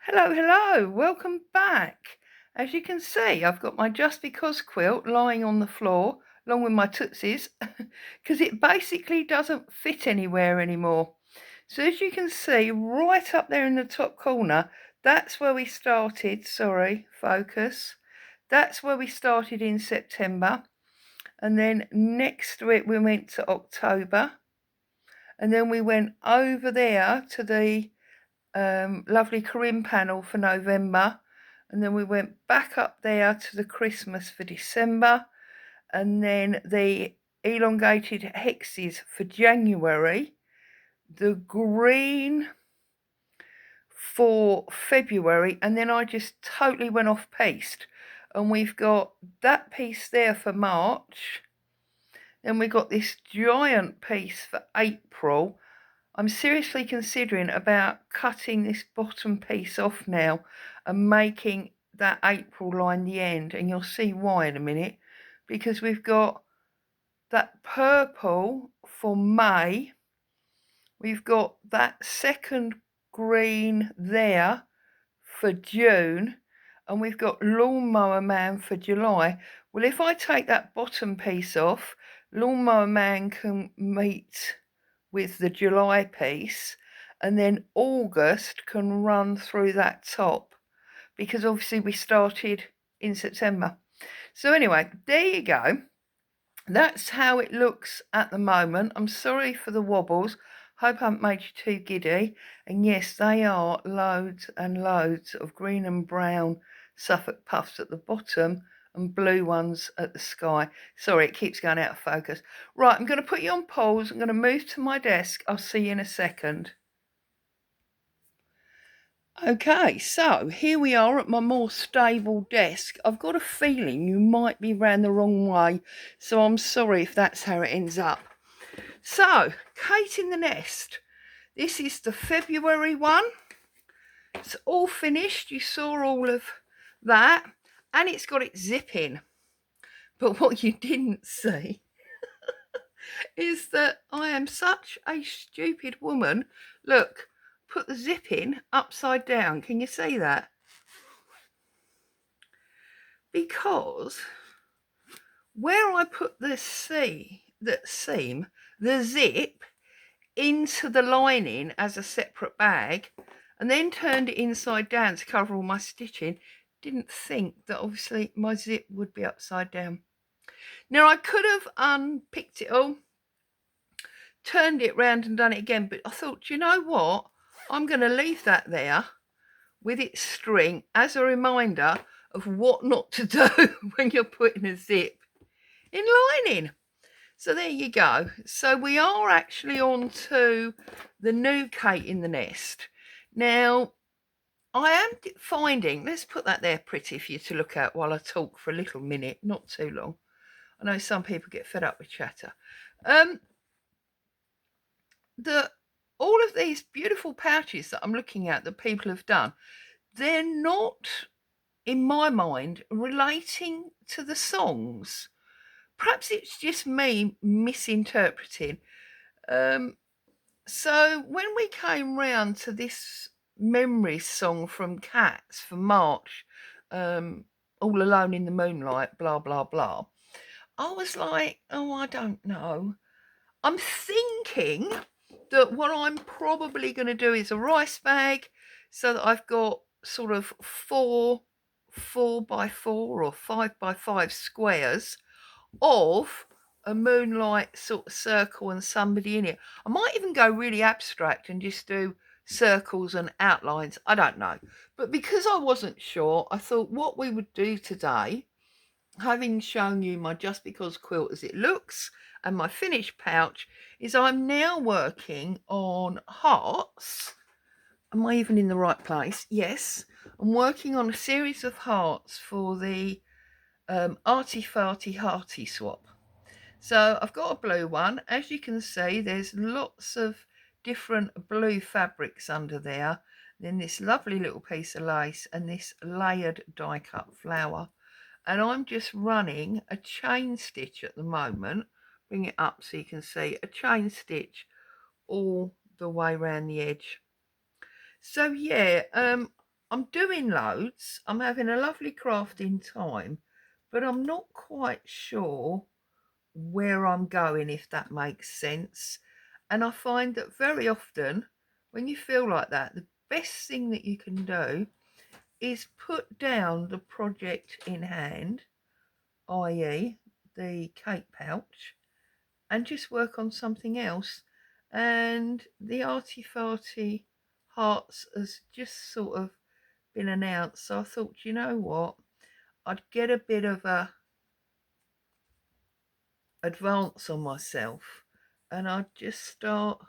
Hello, hello, welcome back. As you can see, I've got my Just Because quilt lying on the floor along with my tootsies because it basically doesn't fit anywhere anymore. So as you can see right up there in the top corner, that's where we started. Sorry, focus. That's where we started in September. And then next to it we went to October. And then we went over there to the lovely Corinne panel for November, and then we went back up there to the Christmas for December, and then the elongated hexes for January, the green for February, and then I just totally went off piste, and we've got that piece there for March. Then we got this giant piece for April. I'm seriously considering about cutting this bottom piece off now and making that April line the end, and you'll see why in a minute, because we've got that purple for May, we've got that second green there for June, and we've got Lawnmower Man for July. Well, if I take that bottom piece off, Lawnmower Man can meet with the July piece, and then August can run through that top, because obviously we started in September. So anyway, there you go. That's how it looks at the moment. I'm sorry for the wobbles. Hope I haven't made you too giddy. And yes, they are loads and loads of green and brown Suffolk puffs at the bottom and blue ones at the sky. Sorry, it keeps going out of focus. Right, I'm going to put you on pause. I'm going to move to my desk. I'll see you in a second. Okay, so here we are at my more stable desk. I've got a feeling you might be round the wrong way, so I'm sorry if that's how it ends up. So, Kate in the Nest. This is the February one. It's all finished. You saw all of that, and it's got its zip in. But what you didn't see is that I am such a stupid woman. Look, put the zip in upside down. Can you see that? Because where I put the seam, the zip into the lining as a separate bag, and then turned it inside down to cover all my stitching, didn't think that obviously my zip would be upside down. Now I could have unpicked it all, turned it round and done it again, but I thought, you know what, I'm going to leave that there with its string as a reminder of what not to do when you're putting a zip in lining. So there you go. So we are actually on to the new Kate in the Nest. Now, I am finding, let's put that there pretty for you to look at while I talk for a little minute, not too long. I know some people get fed up with chatter. All of these beautiful pouches that I'm looking at that people have done, they're not, in my mind, relating to the songs. Perhaps it's just me misinterpreting. So when we came round to this memories song from Cats for March, All Alone in the Moonlight, blah, blah, blah, I was like, oh, I don't know. I'm thinking that what I'm probably going to do is a rice bag, so that I've got sort of four by four or 5 by 5 squares of a moonlight sort of circle and somebody in it. I might even go really abstract and just do circles and outlines. I don't know. But because I wasn't sure, I thought what we would do today, having shown you my Just Because quilt as it looks and my finished pouch, is I'm now working on hearts. Am I even in the right place? Yes. I'm working on a series of hearts for the Arty Farty Hearty swap. So I've got a blue one. As you can see, there's lots of different blue fabrics under there. Then this lovely little piece of lace and this layered die cut flower. And I'm just running a chain stitch at the moment. Bring it up so you can see a chain stitch all the way around the edge. So yeah, I'm doing loads. I'm having a lovely crafting time, but I'm not quite sure where I'm going, if that makes sense. And I find that very often when you feel like that, the best thing that you can do is put down the project in hand, i.e. the cake pouch, and just work on something else. And the arty farty hearts has just sort of been announced. So I thought, you know what? I'd get a bit of a advance on myself and I'd just start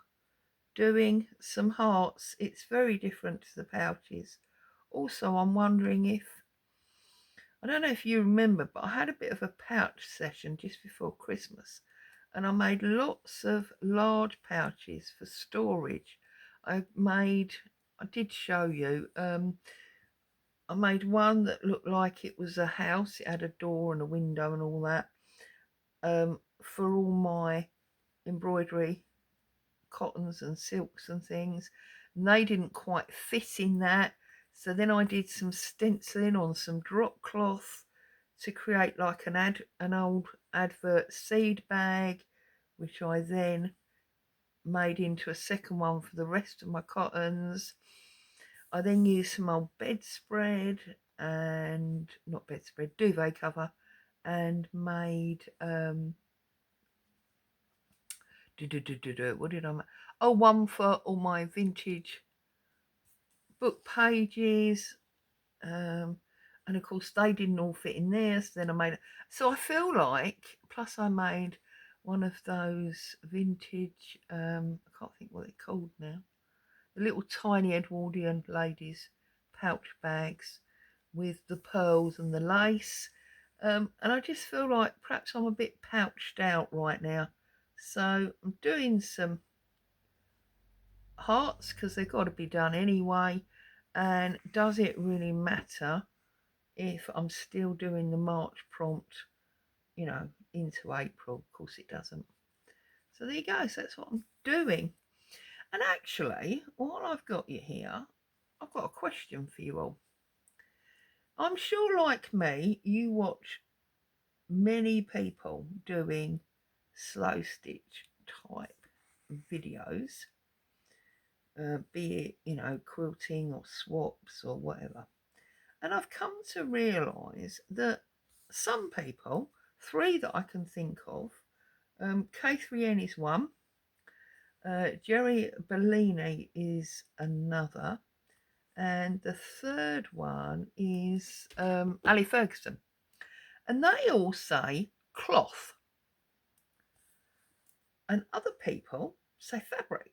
doing some hearts. It's very different to the pouches. Also, I'm wondering if, I don't know if you remember, but I had a bit of a pouch session just before Christmas and I made lots of large pouches for storage. I did show you, I made one that looked like it was a house. It had a door and a window and all that, for all my embroidery cottons and silks and things, and they didn't quite fit in that. So then I did some stenciling on some drop cloth to create like an old advert seed bag, which I then made into a second one for the rest of my cottons. I then used some old bedspread and not bedspread, duvet cover, and made what did I make? Oh, one for all my vintage book pages, and of course they didn't all fit in there. So then I made it. So I feel like, plus I made one of those vintage. I can't think what they're called now. The little tiny Edwardian ladies pouch bags with the pearls and the lace. And I just feel like perhaps I'm a bit pouched out right now. So I'm doing some hearts because they've got to be done anyway. And does it really matter if I'm still doing the March prompt, into April? Of course it doesn't. So there you go. So that's what I'm doing. And actually, while I've got you here, I've got a question for you all. I'm sure, like me, you watch many people doing slow stitch type videos, be it, quilting or swaps or whatever. And I've come to realise that some people, three that I can think of, K3N is one, Jerry Bellini is another, and the third one is Ali Ferguson. And they all say cloth, and other people say fabric.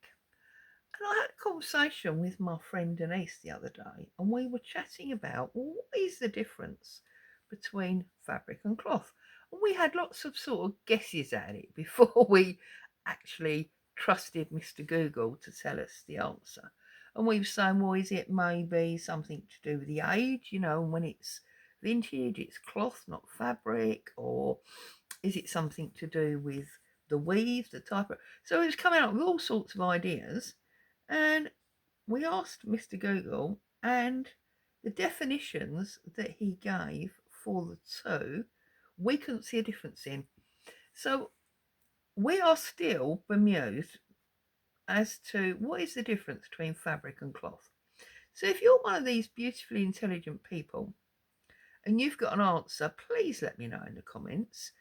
And I had a conversation with my friend Denise the other day, and we were chatting about, well, what is the difference between fabric and cloth? And we had lots of sort of guesses at it before we actually trusted Mr. Google to tell us the answer. And we were saying, well, is it maybe something to do with the age? When it's vintage, it's cloth, not fabric, or is it something to do with the weave, the type of... So it was coming up with all sorts of ideas. And we asked Mr. Google, and the definitions that he gave for the two, we couldn't see a difference in. So we are still bemused as to what is the difference between fabric and cloth. So if you're one of these beautifully intelligent people and you've got an answer, please let me know in the comments,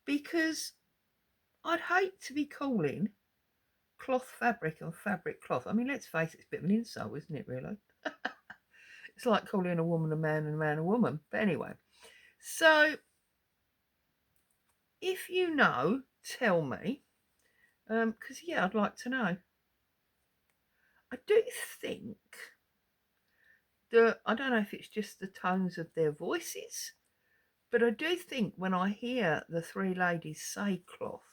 because I'd hate to be calling cloth fabric and fabric cloth. I mean, let's face it, it's a bit of an insult, isn't it, really? It's like calling a woman a man and a man a woman. But anyway, so if you know, tell me, because, yeah, I'd like to know. I do think that, I don't know if it's just the tones of their voices, but I do think when I hear the three ladies say cloth,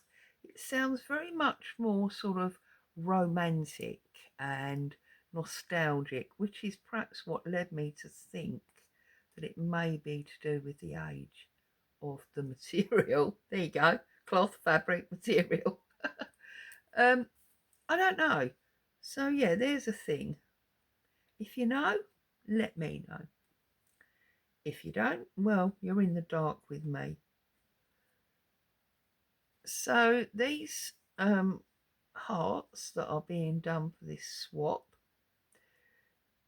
it sounds very much more sort of romantic and nostalgic, which is perhaps what led me to think that it may be to do with the age of the material. There you go, cloth, fabric, material. I don't know. So yeah, there's a thing. If you know, let me know. If you don't, well, you're in the dark with me. So these hearts that are being done for this swap,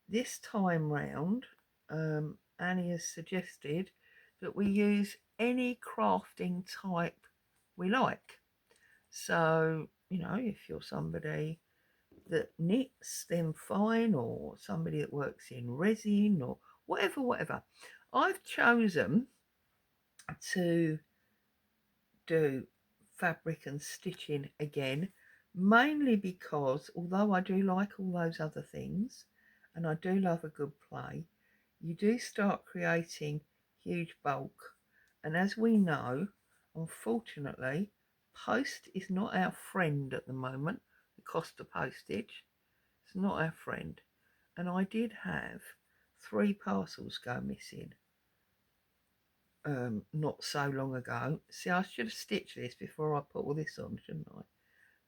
this time round, Annie has suggested that we use any crafting type we like. So, you know, if you're somebody that knits, then fine, or somebody that works in resin or whatever. I've chosen to do fabric and stitching again, mainly because although I do like all those other things and I do love a good play, you do start creating huge bulk. And as we know, unfortunately, post is not our friend at the moment. The cost of postage is not our friend. And I did have 3 parcels go missing not so long ago. See, I should have stitched this before I put all this on, shouldn't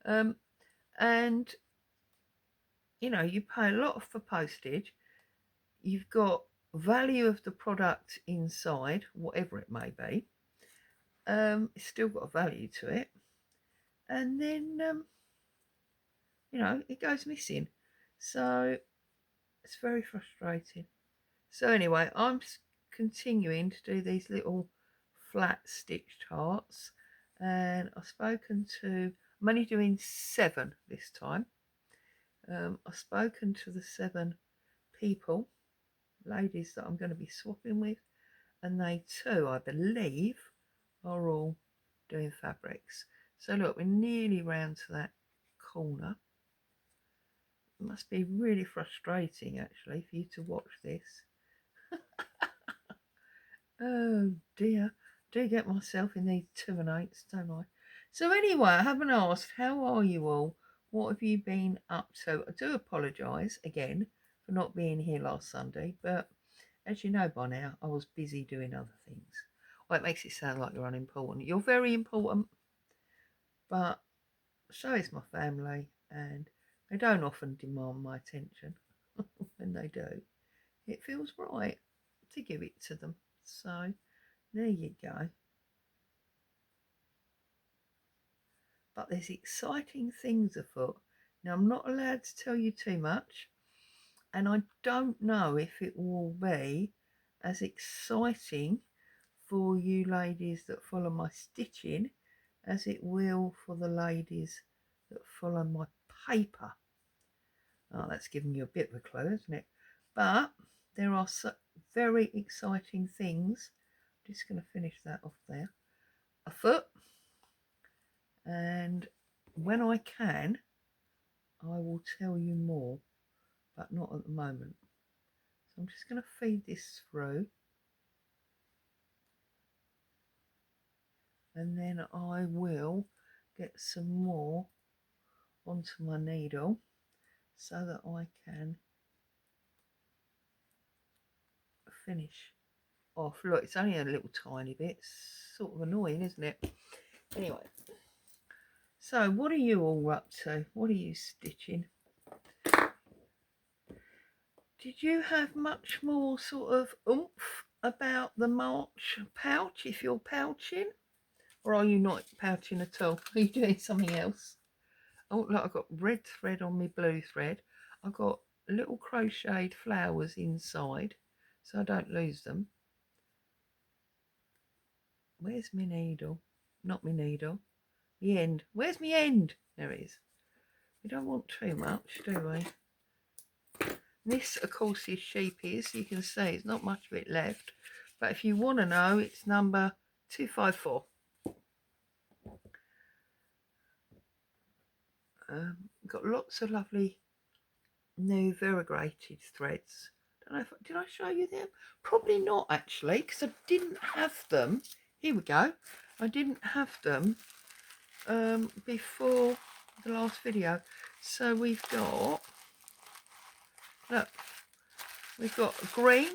I? And you know, you pay a lot for postage. You've got value of the product inside, whatever it may be. It's still got a value to it, and then you know, it goes missing. So it's very frustrating. So anyway, I'm continuing to do these little flat stitched hearts, and I've spoken to, I'm only doing 7 this time. I've spoken to the 7 people, ladies that I'm going to be swapping with, and they too, I believe, are all doing fabrics. So look, we're nearly round to that corner. It must be really frustrating actually for you to watch this. Oh dear, do get myself in these 2 and 8s, don't I? So anyway, I haven't asked, how are you all? What have you been up to? I do apologise again for not being here last Sunday, but as you know by now, I was busy doing other things. Well, it makes it sound like you're unimportant. You're very important, but so is my family, and they don't often demand my attention. When they do, it feels right to give it to them. So there you go. But there's exciting things afoot. Now, I'm not allowed to tell you too much, and I don't know if it will be as exciting for you ladies that follow my stitching as it will for the ladies that follow my paper. Oh, that's giving you a bit of a clue, isn't it? But there are very exciting things. I'm just going to finish that off there. Afoot. And when I can, I will tell you more, but not at the moment. So I'm just going to feed this through, and then I will get some more onto my needle so that I can finish off. Look, it's only a little tiny bit. It's sort of annoying, isn't it? Anyway, so what are you all up to? What are you stitching? Did you have much more sort of oomph about the March pouch if you're pouching? Or are you not pouching at all? Are you doing something else? Oh, look, I've got red thread on my blue thread. I've got little crocheted flowers inside so I don't lose them. Where's my needle? Not my needle. The end. Where's my end? There it is. We don't want too much, do we? This, of course, is sheepies. You can see it's not much of it left. But if you want to know, it's number 254. Got lots of lovely new variegated threads. Don't know if, did I show you them? Probably not actually, because I didn't have them. Here we go. I didn't have them before the last video. So we've got, look, we've got green,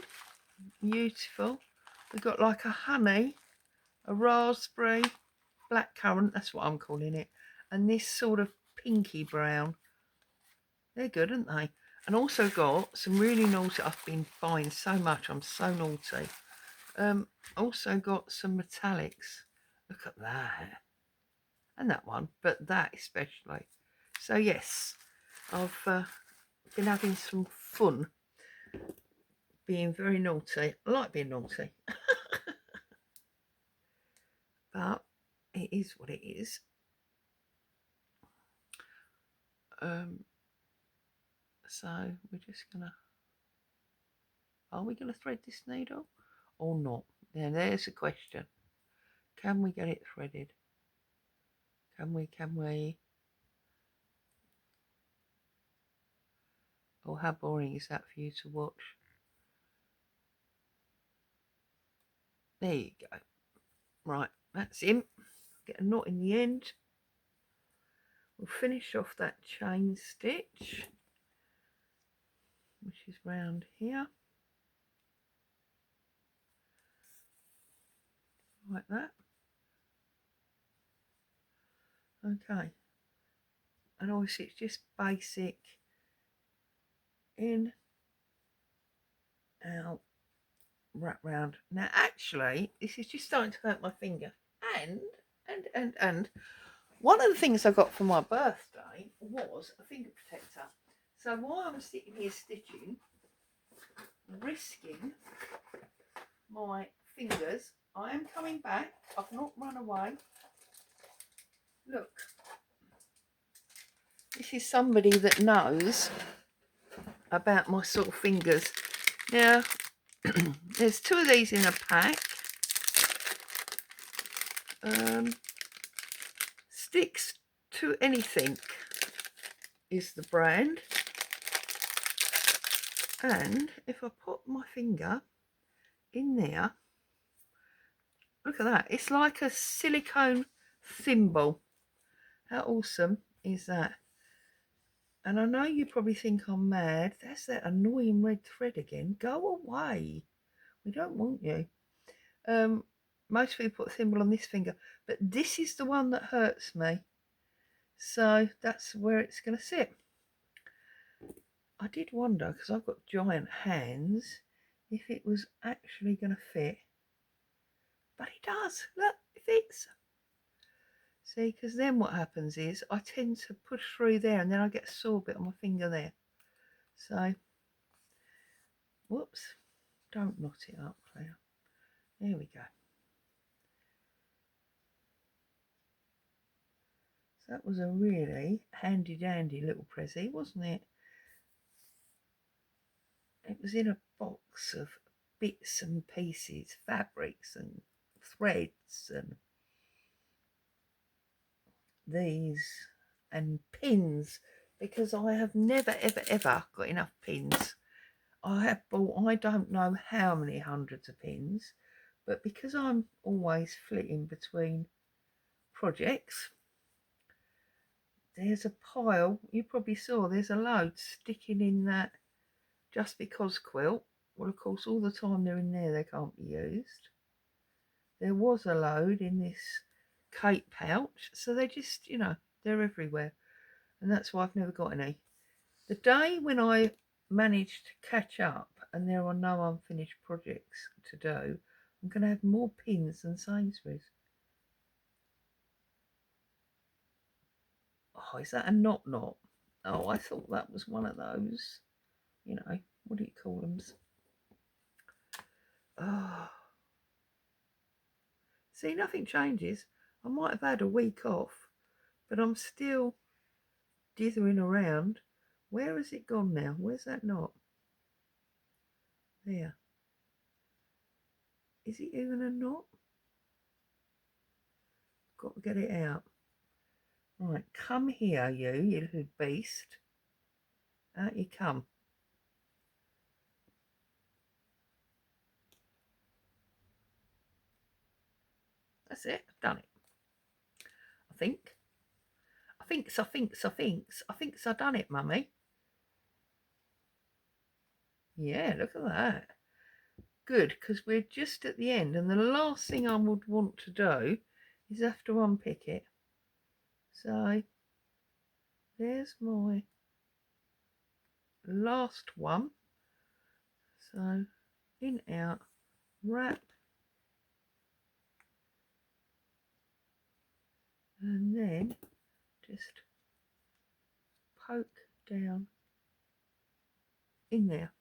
beautiful. We've got like a honey, a raspberry, blackcurrant, that's what I'm calling it, and this sort of pinky brown. They're good, aren't they? And also got some really naughty, I've been buying so much, I'm so naughty. Also got some metallics. Look at that. And that one, but that especially. So yes, I've been having some fun being very naughty. I like being naughty. But it is what it is. So we're just gonna, are we gonna thread this needle or not? Now there's the question. Can we get it threaded? Can we? Oh, how boring is that for you to watch? There you go. Right, that's in. Get a knot in the end. We'll finish off that chain stitch, which is round here, like that. Okay, and obviously it's just basic in, out, wrap round. Now actually this is just starting to hurt my finger, and one of the things I got for my birthday was a finger protector. So while I'm sitting here stitching, risking my fingers, I am coming back. I've not run away. Look, this is somebody that knows about my sort of fingers. Now, there's 2 of these in a pack. Sticks to Anything is the brand. And if I put my finger in there, look at that. It's like a silicone thimble. How awesome is that? And I know you probably think I'm mad. That's that annoying red thread again. Go away. We don't want you. Most people put a thimble on this finger, but this is the one that hurts me. So that's where it's going to sit. I did wonder, because I've got giant hands, if it was actually going to fit. But it does. Look, it fits. See, because then what happens is I tend to push through there and then I get a sore bit on my finger there. So, whoops, don't knot it up, Claire. There we go. So that was a really handy-dandy little Prezi, wasn't it? It was in a box of bits and pieces, fabrics and threads and these and pins, because I have never ever got enough pins. I have bought I don't know how many hundreds of pins, but because I'm always flitting between projects, there's a pile. You probably saw there's a load sticking in that Just Because quilt. Well, of course, all the time they're in there, they can't be used. There was a load in this Kate pouch, so they just, they're everywhere, and that's why I've never got any. The day when I manage to catch up and there are no unfinished projects to do, I'm going to have more pins than Sainsbury's. Oh, is that a knot? Oh, I thought that was one of those, what do you call them? Oh. See, nothing changes. I might have had a week off, but I'm still dithering around. Where has it gone now? Where's that knot? There. Is it even a knot? Got to get it out. Right, come here, you little beast. Out you come. That's it. I've done it. I think I've done it, Mummy. Yeah, look at that. Good, because we're just at the end, and the last thing I would want to do is have to unpick it. So there's my last one. So in, out, wrap, and then just poke down in there.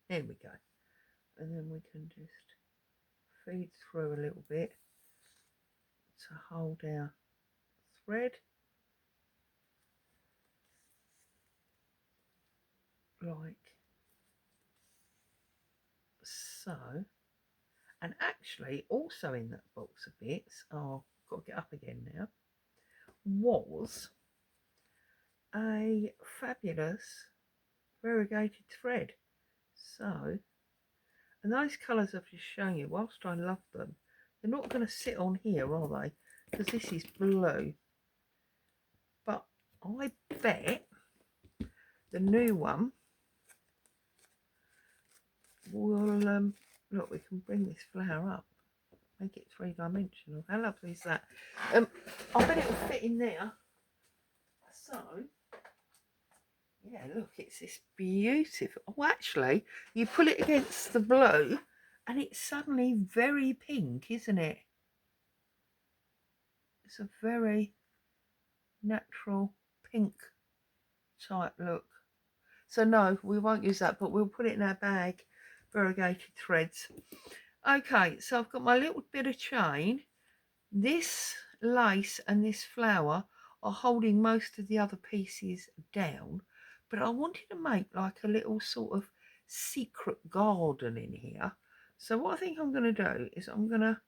There we go. And then we can just feed through a little bit to hold our thread, like so. And actually also in that box of bits, oh, got to get up again now, was a fabulous variegated thread. So, and those colours I've just shown you, whilst I love them, they're not going to sit on here, are they? Because this is blue. But I bet the new one will, look, we can bring this flower up, make it three-dimensional. How lovely is that? I bet it will fit in there. So, yeah, look, it's this beautiful. Oh, actually, you pull it against the blue and it's suddenly very pink, isn't it? It's a very natural pink type look. So no, we won't use that, but we'll put it in our bag, variegated threads. Okay, so I've got my little bit of chain. This lace and this flower are holding most of the other pieces down, but I wanted to make like a little sort of secret garden in here. So what I think I'm going to do is I'm going to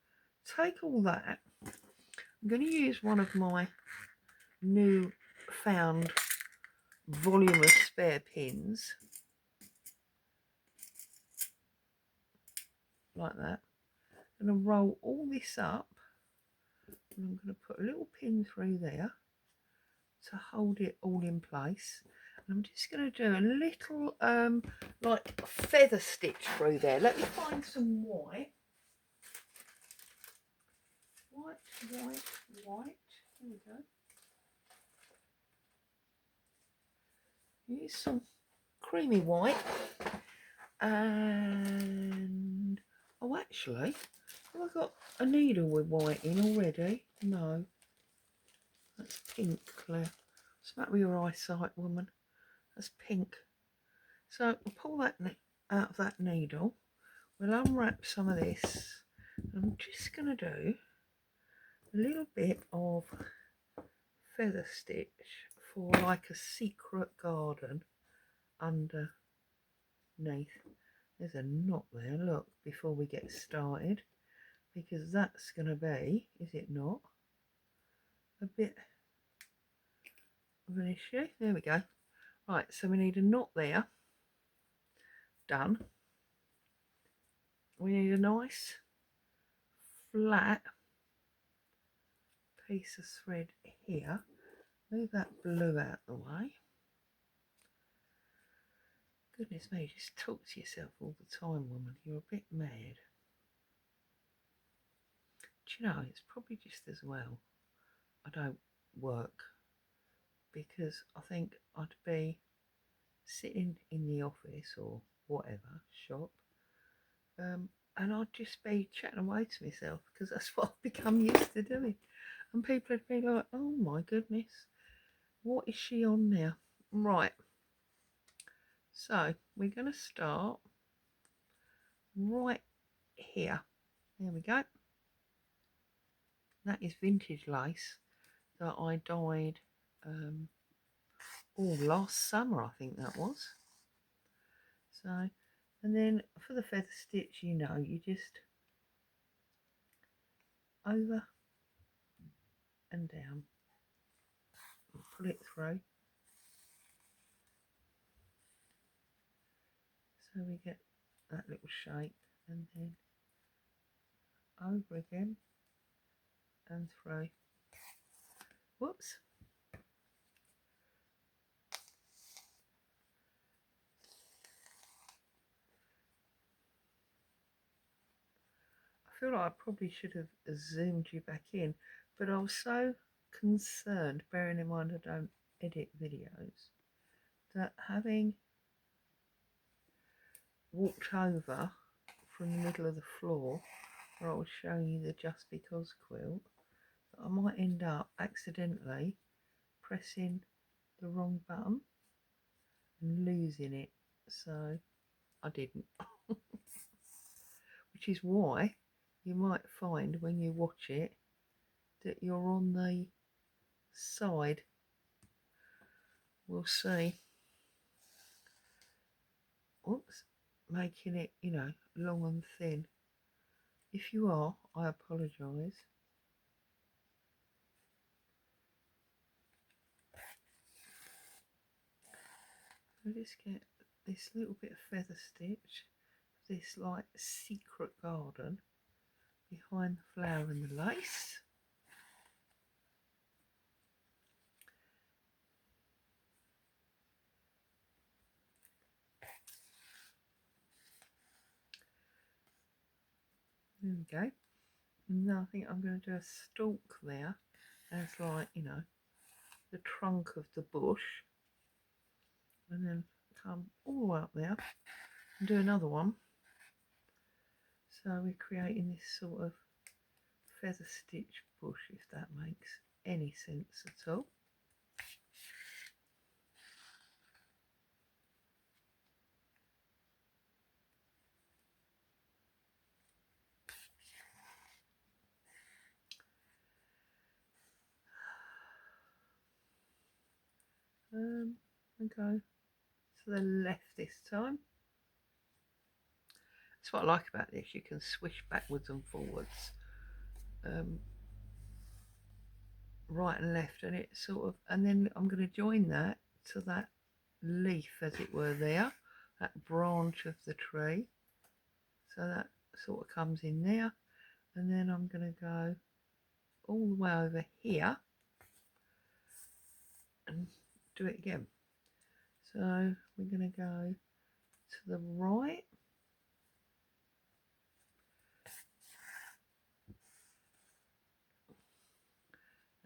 take all that. I'm going to use one of my new found voluminous spare pins, like that. I'm going to roll all this up, and I'm going to put a little pin through there to hold it all in place. And I'm just going to do a little like feather stitch through there. Let me find some white. White. Here we go. Use some creamy white. And oh, actually, have I got a needle with white in already? No, that's pink, Claire. What's the matter with your eyesight, woman? That's pink. So we'll pull that out of that needle. We'll unwrap some of this. I'm just going to do a little bit of feather stitch for like a secret garden underneath. There's a knot there, look, before we get started, because that's going to be, is it not, a bit of an issue. There we go. Right, so we need a knot there. Done. We need a nice flat piece of thread here. Move that blue out the way. Goodness me, just talk to yourself all the time, woman. You're a bit mad. Do you know, it's probably just as well I don't work, because I think I'd be sitting in the office or whatever, shop, and I'd just be chatting away to myself, because that's what I've become used to doing. And people would be like, oh my goodness, what is she on now? Right, so we're going to start right here. There we go. That is vintage lace that I dyed last summer, I think that was. So, and then for the feather stitch, you know, you just over and down and pull it through, so we get that little shape, and then over again and through. Whoops. feel like I probably should have zoomed you back in, but I was so concerned, bearing in mind I don't edit videos, that having walked over from the middle of the floor where I was showing you the Just Because quilt, that I might end up accidentally pressing the wrong button and losing it. So I didn't. Which is why you might find when you watch it that you're on the side. We'll see. Oops, making it, long and thin. If you are, I apologise. I'll just get this little bit of feather stitch, this like secret garden behind the flower and the lace. There we go. And now I think I'm going to do a stalk there as like, the trunk of the bush. And then come all the way up there and do another one. So we're creating this sort of feather stitch bush, if that makes any sense at all. And go to the left this time. That's what I like about this, you can swish backwards and forwards, right and left, and it sort of, and then I'm going to join that to that leaf, as it were, there, that branch of the tree, so that sort of comes in there, and then I'm going to go all the way over here and do it again. So we're going to go to the right,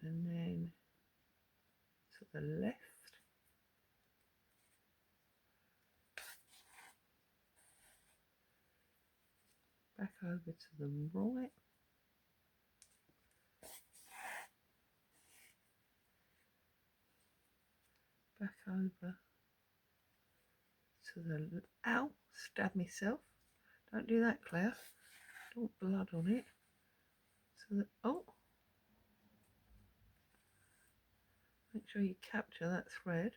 and then to the left, back over to the right, back over to the, ow, stab myself, don't do that, Claire, don't blood on it, so that, oh, make sure you capture that thread,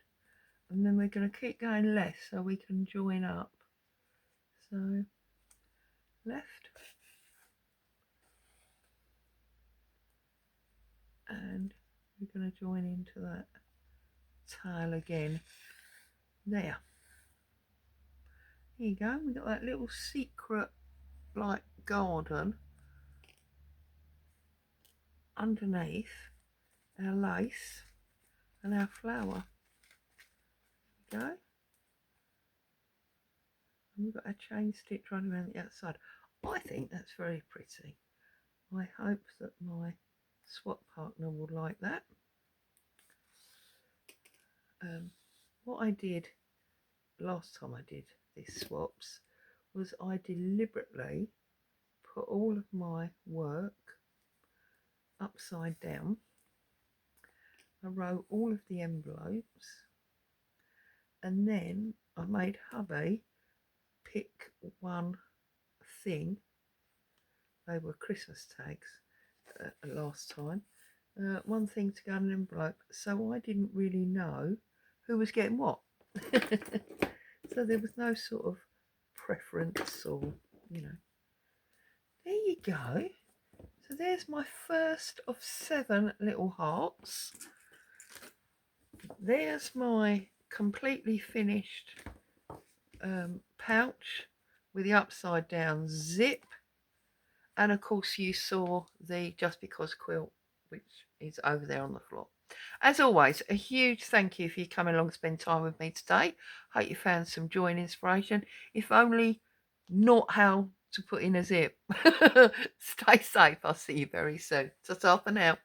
and then we're going to keep going left so we can join up. So left, and we're going to join into that tail again. There you go, we've got that little secret like garden underneath our lace and our flower. There we go. And we've got a chain stitch running around the outside. I think that's very pretty. I hope that my swap partner will like that. What I did last time I did these swaps was I deliberately put all of my work upside down. I wrote all of the envelopes, and then I made hubby pick one thing. They were Christmas tags last time. One thing to go in an envelope, so I didn't really know who was getting what. So there was no sort of preference, or there you go. So there's my first of 7 little hearts. There's my completely finished pouch with the upside down zip, and of course you saw the Just Because quilt, which is over there on the floor. As always, a huge thank you for you coming along and spend time with me today. Hope you found some joy and inspiration, if only not how to put in a zip. Stay safe. I'll see you very soon. Ta-ta for now.